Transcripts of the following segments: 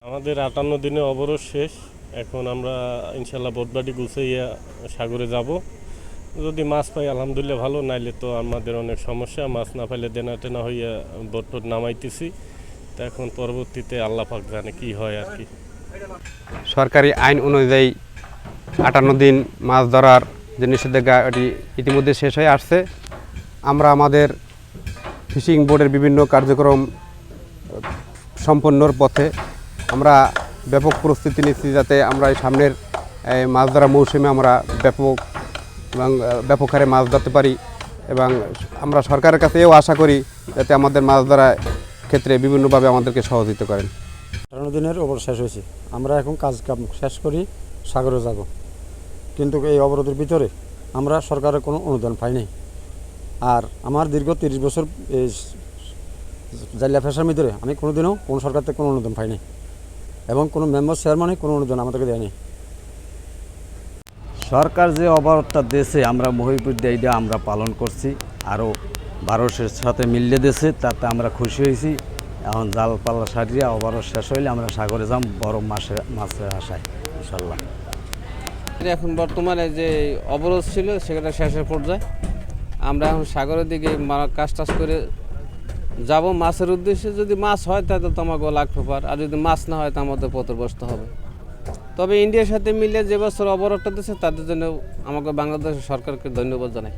আমাদের 58 দিনে অবরোধ শেষ। এখন আমরা ইনশাল্লাহ বোটবাটি গুছাইয়া সাগরে যাব। যদি মাছ পাই আলহামদুলিল্লাহ ভালো, নাইলে তো আমাদের অনেক সমস্যা। মাছ না পাইলে দেনা টেনা হইয়া বোট নামাইতেছি। তো এখন পরবর্তীতে আল্লাহ পাক জানে কি হয় আর কি। সরকারি আইন অনুযায়ী 58 দিন মাছ ধরার যে নিষেধাজ্ঞা এটি ইতিমধ্যে শেষ হয়ে আসছে। আমরা আমাদের ফিশিং বোর্ডের বিভিন্ন কার্যক্রম সম্পন্নর পথে আমরা ব্যাপক প্রস্তুতি নিচ্ছি, যাতে আমরা এই সামনের মাছ ধরা মৌসুমে আমরা ব্যাপক হারে মাছ ধরতে পারি। এবং আমরা সরকারের কাছে এও আশা করি যাতে আমাদের মাছ ধরার ক্ষেত্রে বিভিন্নভাবে আমাদেরকে সহযোগিতা করেন। 58 দিনের অবরোধ শেষ হয়েছে, আমরা এখন কাজ কাম শেষ করি সাগরে যাব। কিন্তু এই অবরোধের ভিতরে আমরা সরকারের কোনো অনুদান পাই নাই। আর আমার দীর্ঘ 30 বছর এই জালিয়া ফেসার ভিতরে আমি কোনোদিনও কোনো সরকার থেকে কোনো অনুদান পাই নাই, এবং কোনো মেম্বার চেয়ারম্যানে কোনো অনুদান আমাদেরকে দেয়নি। সরকার যে অবরোধটা দিয়েছে আমরা মহিপুর দিয়ে আমরা পালন করছি, আরও ভারতের সাথে মিলিয়ে দিয়েছে, তাতে আমরা খুশি হয়েছি। এখন জাল পাল্লা সারিয়া অবরোধ শেষ হইলে আমরা সাগরে যাম বড় মাছের আশায় ইনশাল্লাহ। এখন বর্তমানে যে অবরোধ ছিল সেটা শেষের পর্যায়ে, আমরা এখন সাগরের দিকে কাজ টাজ করে যাব মাছের উদ্দেশ্যে। যদি মাছ হয় তাহলে তো আমাকে লাগতে পার, আর যদি মাছ না হয় তো আমাদের পথভ্রষ্ট হবে। তবে ইন্ডিয়ার সাথে মিলে যে বছর অবরোধটা দিচ্ছে তাদের জন্য আমাকে বাংলাদেশ সরকারকে ধন্যবাদ জানাই।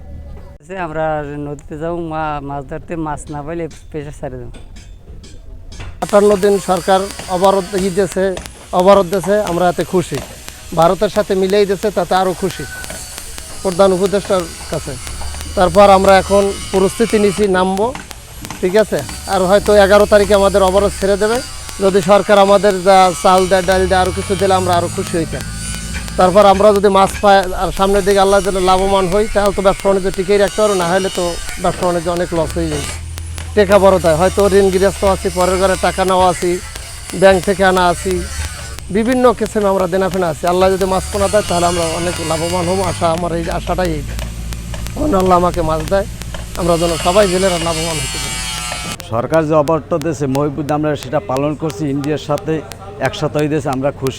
আমরা নদীতে যাবো মাছ ধরতে, মাছ না পাইলে পেশা ছাড়ে দেবো। 58 দিন সরকার অবরোধ দিয়েছে, আমরা এতে খুশি। ভারতের সাথে মিলেই দিয়েছে, তাতে আরও খুশি প্রধান উপদেষ্টার কাছে। তারপর আমরা এখন প্রস্তুতি নিছি, নামবো, ঠিক আছে। আর হয়তো 11 তারিখে আমাদের অবরোধ ছেড়ে দেবে। যদি সরকার আমাদের যা চাল দেয়, ডাল দেয়, আরও কিছু দিলে আমরা আরও খুশি হইতাম। তারপর আমরা যদি মাছ পাই আর সামনের দিকে আল্লাহ যদি লাভবান হই, তাহলে তো ব্যবসা বাণিজ্য টিকেই রাখতে পারবো, না হলে তো ব্যবসা বাণিজ্য অনেক লস হয়ে যায়। টেকা বড় দেয়, হয়তো ঋণগ্রস্ত আছি, পরের ঘরে টাকা নেওয়া আছি, ব্যাংক থেকে আনা আছি, বিভিন্ন কিসিমে আমরা দেনাফেনা আছি। আল্লাহ যদি মাছ পোনা দেয় তাহলে আমরা অনেক লাভবান হবো। আমার এই আশাটাই এই, আল্লাহ আমাকে মাছ দেয়, আমরা যেন সবাই জেলেরা লাভবান হতে পারি। সরকার যে অবরোধটা দিয়েছে মহিপুর আমরা সেটা পালন করছি, ইন্ডিয়ার সাথে একসাথে হয়ে দিয়েছে, আমরা খুশি।